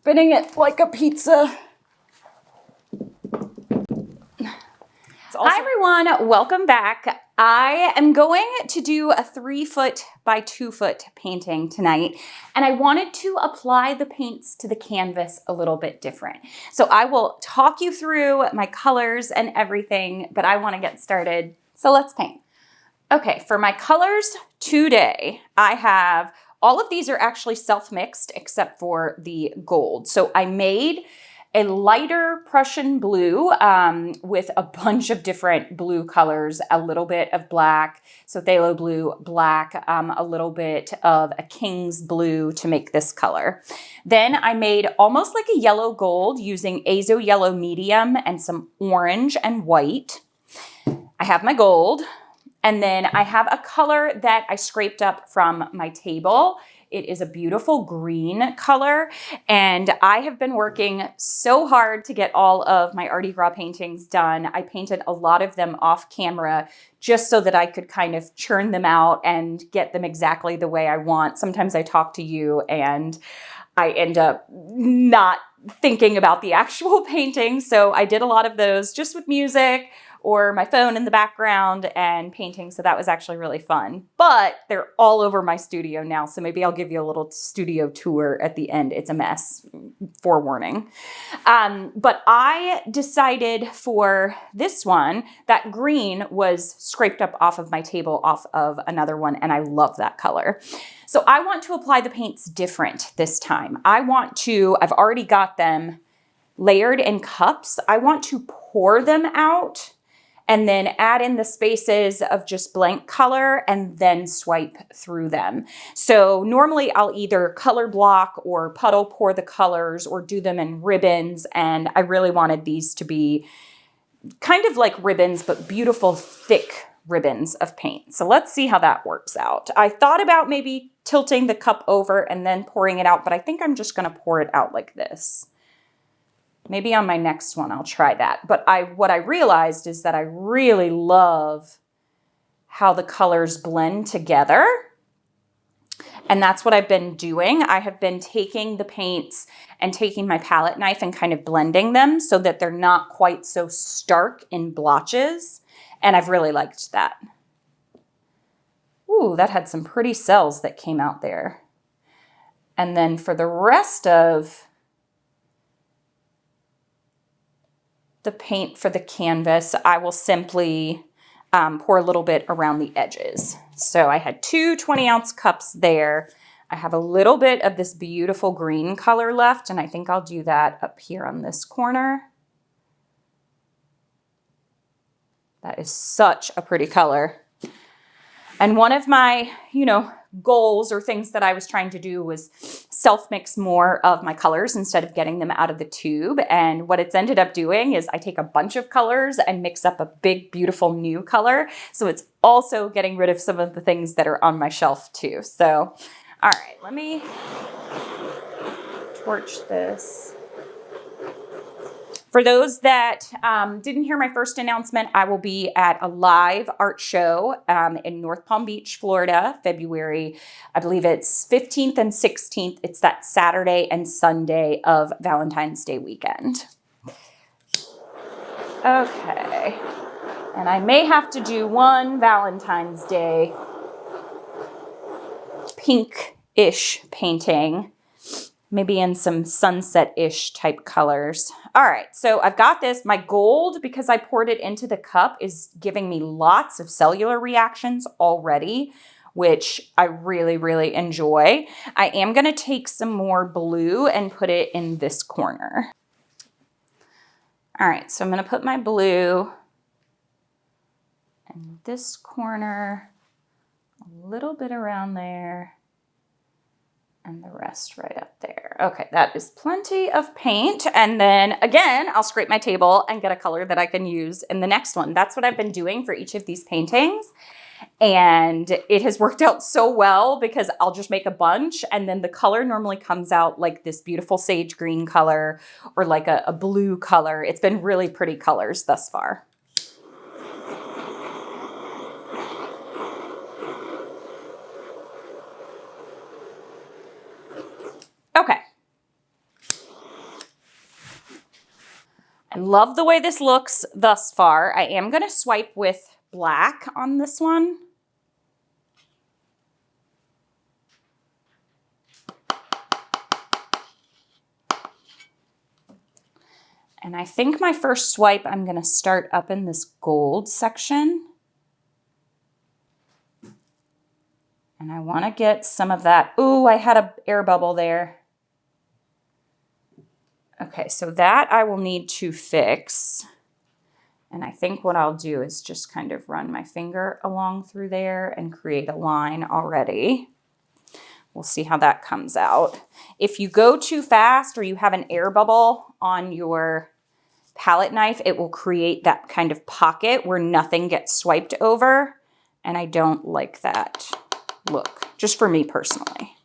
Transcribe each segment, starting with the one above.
spinning it like a pizza. Hi everyone, welcome back. I am going to do a 3-foot by 2-foot painting tonight, and I wanted to apply the paints to the canvas a little bit different. So I will talk you through my colors and everything, but I want to get started. So let's paint. Okay, for my colors today, I have, all of these are actually self-mixed except for the gold. So I made a lighter Prussian blue with a bunch of different blue colors, a little bit of black, so phthalo blue, black, a little bit of a king's blue to make this color. Then I made almost like a yellow gold using azo yellow medium and some orange and white. I have my gold, and then I have a color that I scraped up from my table. It is a beautiful green color, and I have been working so hard to get all of my Mardi Gras paintings done. I painted a lot of them off camera just so that I could kind of churn them out and get them exactly the way I want. Sometimes I talk to you and I end up not thinking about the actual painting, so I did a lot of those just with music or my phone in the background and painting, so that was actually really fun. But they're all over my studio now, so maybe I'll give you a little studio tour at the end. It's a mess, forewarning. But I decided for this one that green was scraped up off of my table off of another one, and I love that color. So I want to apply the paints different this time. I've already got them layered in cups. I want to pour them out and then add in the spaces of just blank color and then swipe through them. So normally I'll either color block or puddle pour the colors or do them in ribbons, and I really wanted these to be kind of like ribbons, but beautiful thick ribbons of paint. So let's see how that works out. I thought about maybe tilting the cup over and then pouring it out, but I think I'm just gonna pour it out like this. Maybe on my next one, I'll try that. But what I realized is that I really love how the colors blend together. And that's what I've been doing. I have been taking the paints and taking my palette knife and kind of blending them so that they're not quite so stark in blotches. And I've really liked that. Ooh, that had some pretty cells that came out there. And then for the rest of the paint for the canvas, I will simply pour a little bit around the edges. So I had two 20-ounce cups there. I have a little bit of this beautiful green color left, and I think I'll do that up here on this corner. That is such a pretty color. And one of my, goals or things that I was trying to do was self-mix more of my colors instead of getting them out of the tube. And what it's ended up doing is I take a bunch of colors and mix up a big, beautiful new color. So it's also getting rid of some of the things that are on my shelf too. So, all right, let me torch this. For those that didn't hear my first announcement, I will be at a live art show in North Palm Beach, Florida, February, I believe it's 15th and 16th. It's that Saturday and Sunday of Valentine's Day weekend. Okay, and I may have to do one Valentine's Day pink-ish painting, maybe in some sunset-ish type colors. All right, so I've got this. My gold, because I poured it into the cup, is giving me lots of cellular reactions already, which I really, really enjoy. I am gonna take some more blue and put it in this corner. All right, so I'm gonna put my blue in this corner, a little bit around there, and the rest right up there. Okay, that is plenty of paint. And then again, I'll scrape my table and get a color that I can use in the next one. That's what I've been doing for each of these paintings. And it has worked out so well because I'll just make a bunch and then the color normally comes out like this beautiful sage green color or like a blue color. It's been really pretty colors thus far. Okay. I love the way this looks thus far. I am going to swipe with black on this one. And I think my first swipe, I'm going to start up in this gold section. And I want to get some of that. Ooh, I had an air bubble there. Okay, so that I will need to fix. And I think what I'll do is just kind of run my finger along through there and create a line already. We'll see how that comes out. If you go too fast or you have an air bubble on your palette knife, it will create that kind of pocket where nothing gets swiped over. And I don't like that look, just for me personally.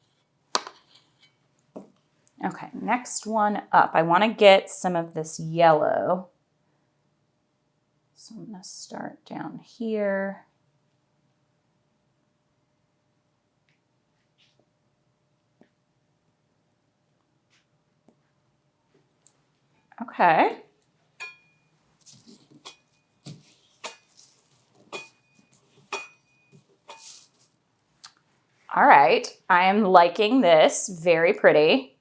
Okay, next one up. I want to get some of this yellow. So I'm going to start down here. Okay. All right, I am liking this, very pretty.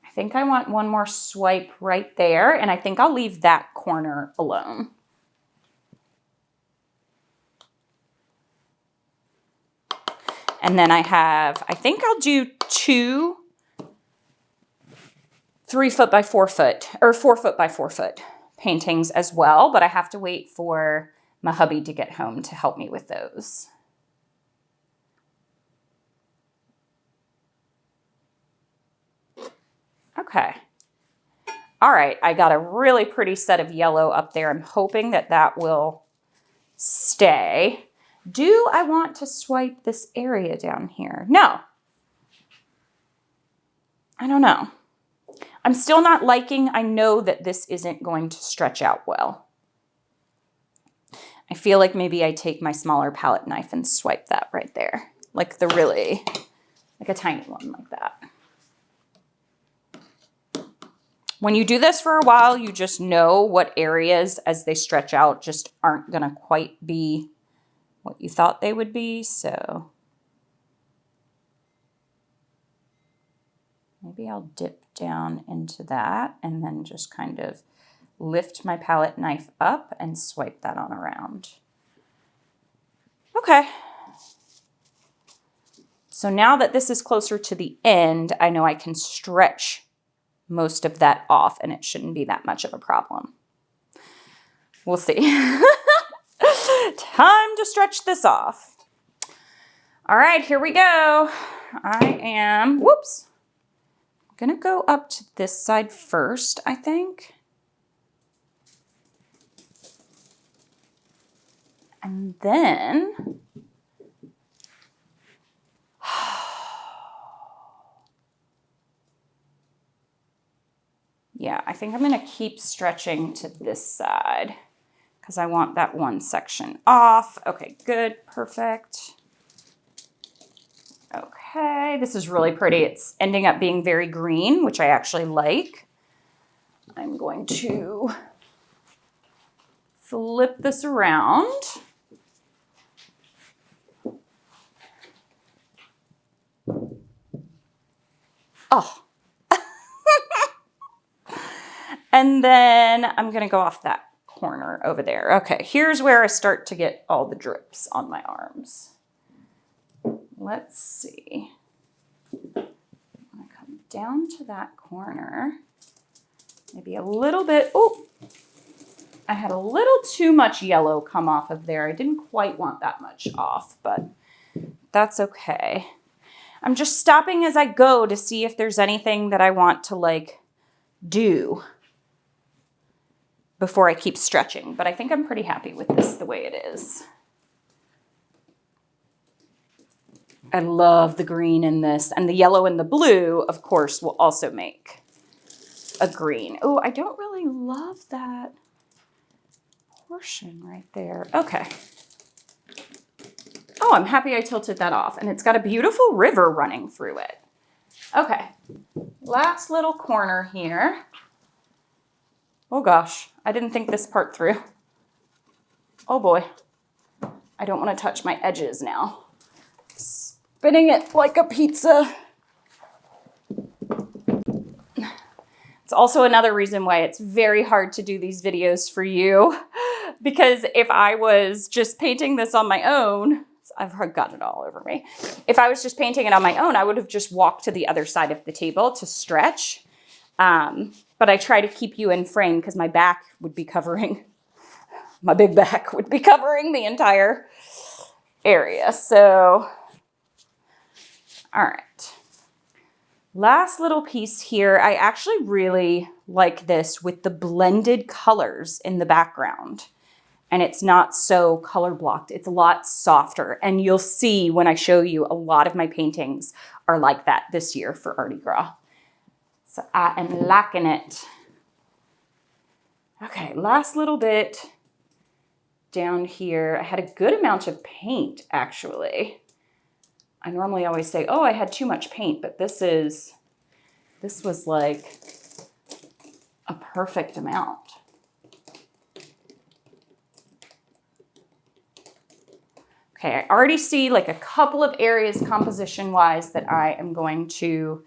I think I want one more swipe right there, and I think I'll leave that corner alone. And then I think I'll do 2 3-foot by 4-foot, or 4-foot by 4-foot paintings as well, but I have to wait for my hubby to get home to help me with those. Okay. All right, I got a really pretty set of yellow up there. I'm hoping that that will stay. Do I want to swipe this area down here? No. I don't know. I'm still not liking, I know that this isn't going to stretch out well. I feel like maybe I take my smaller palette knife and swipe that right there. Like a tiny one like that. When you do this for a while, you just know what areas as they stretch out just aren't going to quite be what you thought they would be. So maybe I'll dip down into that and then just kind of lift my palette knife up and swipe that on around. Okay. So now that this is closer to the end, I know I can stretch most of that off and it shouldn't be that much of a problem. We'll see. Time to stretch this off. All right, here we go. I am, whoops, gonna go up to this side first, I think. And then, yeah, I think I'm going to keep stretching to this side because I want that one section off. Okay, good, perfect. Okay, this is really pretty. It's ending up being very green, which I actually like. I'm going to flip this around. Oh. And then I'm going to go off that corner over there. Okay, here's where I start to get all the drips on my arms. Let's see. I'm going to come down to that corner. Maybe a little bit. Oh, I had a little too much yellow come off of there. I didn't quite want that much off, but that's okay. I'm just stopping as I go to see if there's anything that I want to like do before I keep stretching, but I think I'm pretty happy with this the way it is. I love the green in this, and the yellow and the blue, of course, will also make a green. Oh, I don't really love that portion right there. Okay. Oh, I'm happy I tilted that off, and it's got a beautiful river running through it. Okay, last little corner here. Oh gosh, I didn't think this part through. Oh boy. I don't want to touch my edges now. Spinning it like a pizza. It's also another reason why it's very hard to do these videos for you, because if I was just painting this on my own, I've got it all over me. If I was just painting it on my own, I would have just walked to the other side of the table to stretch. But I try to keep you in frame because my back would be covering, my big back would be covering the entire area. So, all right. Last little piece here. I actually really like this with the blended colors in the background. And it's not so color blocked. It's a lot softer. And you'll see when I show you, a lot of my paintings are like that this year for Mardi Gras. So I am liking it. Okay, last little bit down here. I had a good amount of paint, actually. I normally always say, oh, I had too much paint, but this was like a perfect amount. Okay, I already see like a couple of areas composition-wise that I am going to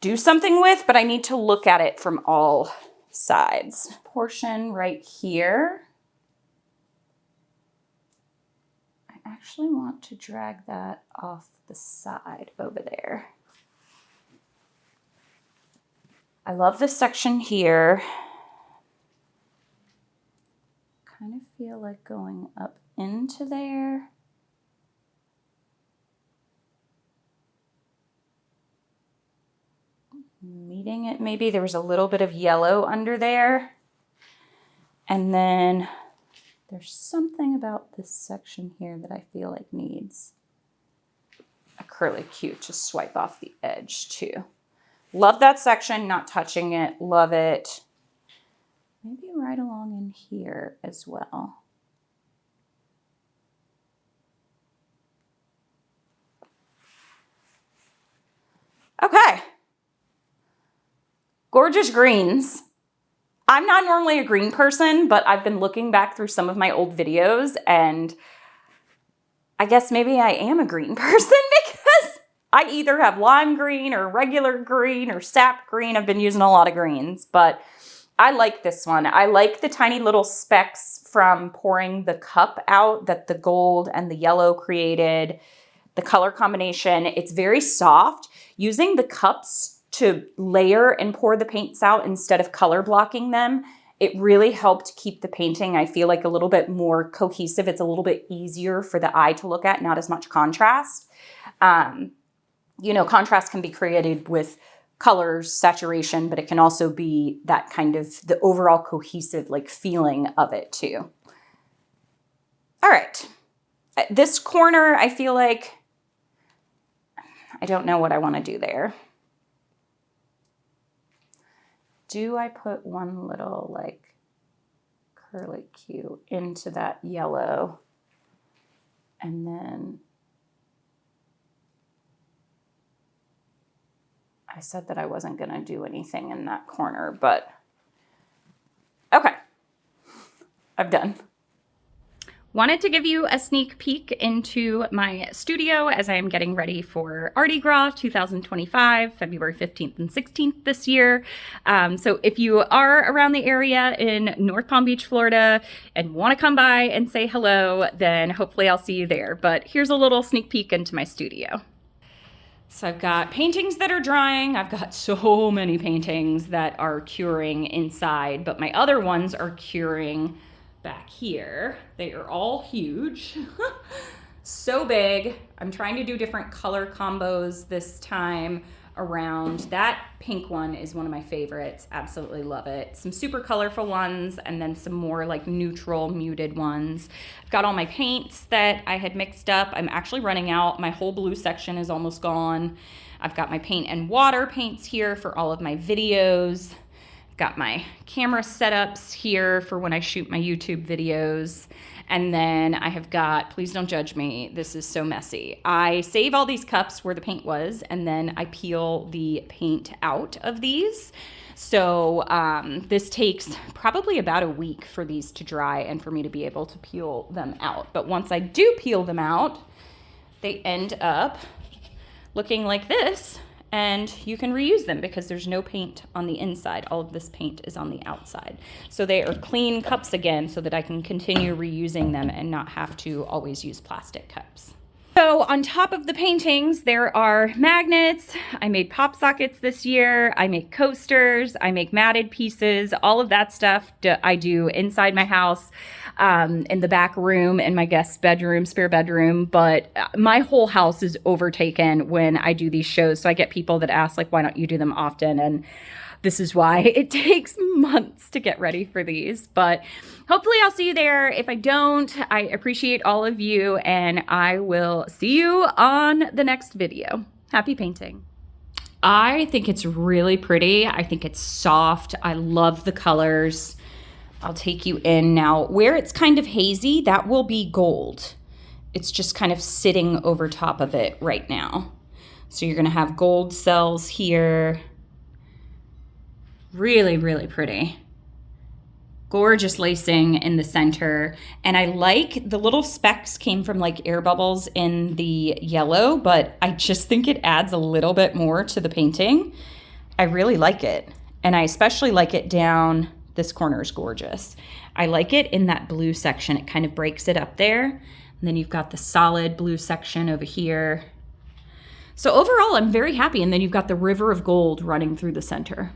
do something with, but I need to look at it from all sides. Portion right here. I actually want to drag that off the side over there. I love this section here. Kind of feel like going up into there. Meeting it maybe. There was a little bit of yellow under there. And then there's something about this section here that I feel like needs acrylic cute to swipe off the edge too. Love that section, not touching it, love it. Maybe right along in here as well. Okay. Gorgeous greens. I'm not normally a green person, but I've been looking back through some of my old videos and I guess maybe I am a green person because I either have lime green or regular green or sap green. I've been using a lot of greens, but I like this one. I like the tiny little specks from pouring the cup out that the gold and the yellow created, the color combination. It's very soft. Using the cups to layer and pour the paints out instead of color blocking them, it really helped keep the painting, I feel like, a little bit more cohesive. It's a little bit easier for the eye to look at, not as much contrast. You know, contrast can be created with colors, saturation, but it can also be that kind of the overall cohesive like feeling of it too. All right. This corner, I feel like, I don't know what I want to do there. Do I put one little like curlicue into that yellow and then I said that I wasn't going to do anything in that corner, but okay, I'm done. Wanted to give you a sneak peek into my studio as I am getting ready for Mardi Gras 2025, February 15th and 16th this year. So if you are around the area in North Palm Beach, Florida, and want to come by and say hello, then hopefully I'll see you there. But here's a little sneak peek into my studio. So I've got paintings that are drying. I've got so many paintings that are curing inside, but my other ones are curing back here. They are all huge. So big. I'm trying to do different color combos this time around. That pink one is one of my favorites. Absolutely love it. Some super colorful ones and then some more like neutral muted ones. I've got all my paints that I had mixed up. I'm actually running out. My whole blue section is almost gone. I've got my paint and water paints here for all of my videos. Got my camera setups here for when I shoot my YouTube videos. And then I have got, please don't judge me, this is so messy. I save all these cups where the paint was, and then I peel the paint out of these. So this takes probably about a week for these to dry and for me to be able to peel them out. But once I do peel them out, they end up looking like this, and you can reuse them because there's no paint on the inside. All of this paint is on the outside. So they are clean cups again so that I can continue reusing them and not have to always use plastic cups. So on top of the paintings, there are magnets. I made pop sockets this year. I make coasters. I make matted pieces. All of that stuff I do inside my house, in the back room, in my guest bedroom, spare bedroom. But my whole house is overtaken when I do these shows. So I get people that ask, like, why don't you do them often? And this is why it takes months to get ready for these, but hopefully I'll see you there. If I don't, I appreciate all of you, and I will see you on the next video. Happy painting. I think it's really pretty. I think it's soft. I love the colors. I'll take you in now. Where it's kind of hazy, that will be gold. It's just kind of sitting over top of it right now. So you're gonna have gold cells here. Really, really pretty. Gorgeous lacing in the center. And I like the little specks came from like air bubbles in the yellow, but I just think it adds a little bit more to the painting. I really like it. And I especially like it down, this corner is gorgeous. I like it in that blue section. It kind of breaks it up there. And then you've got the solid blue section over here. So overall, I'm very happy. And then you've got the river of gold running through the center.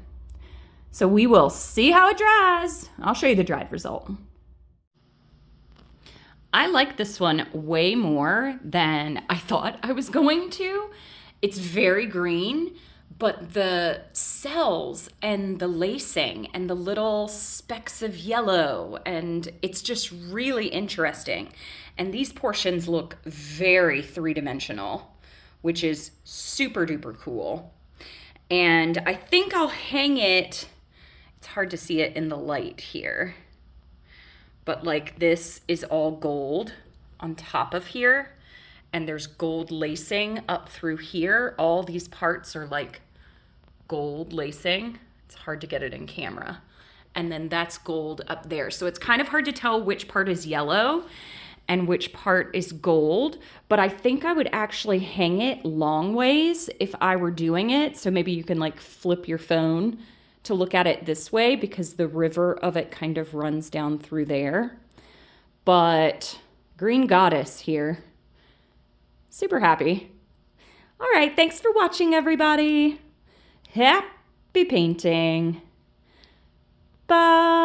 So we will see how it dries. I'll show you the dried result. I like this one way more than I thought I was going to. It's very green, but the cells and the lacing and the little specks of yellow, and it's just really interesting. And these portions look very three-dimensional, which is super duper cool. And I think I'll hang it. It's hard to see it in the light here, but like this is all gold on top of here, and there's gold lacing up through here. All these parts are like gold lacing. It's hard to get it in camera. And then that's gold up there. So it's kind of hard to tell which part is yellow and which part is gold, but I think I would actually hang it long ways if I were doing it. So maybe you can like flip your phone to look at it this way because the river of it kind of runs down through there. But green goddess here. Super happy. All right, thanks for watching, everybody. Happy painting. Bye.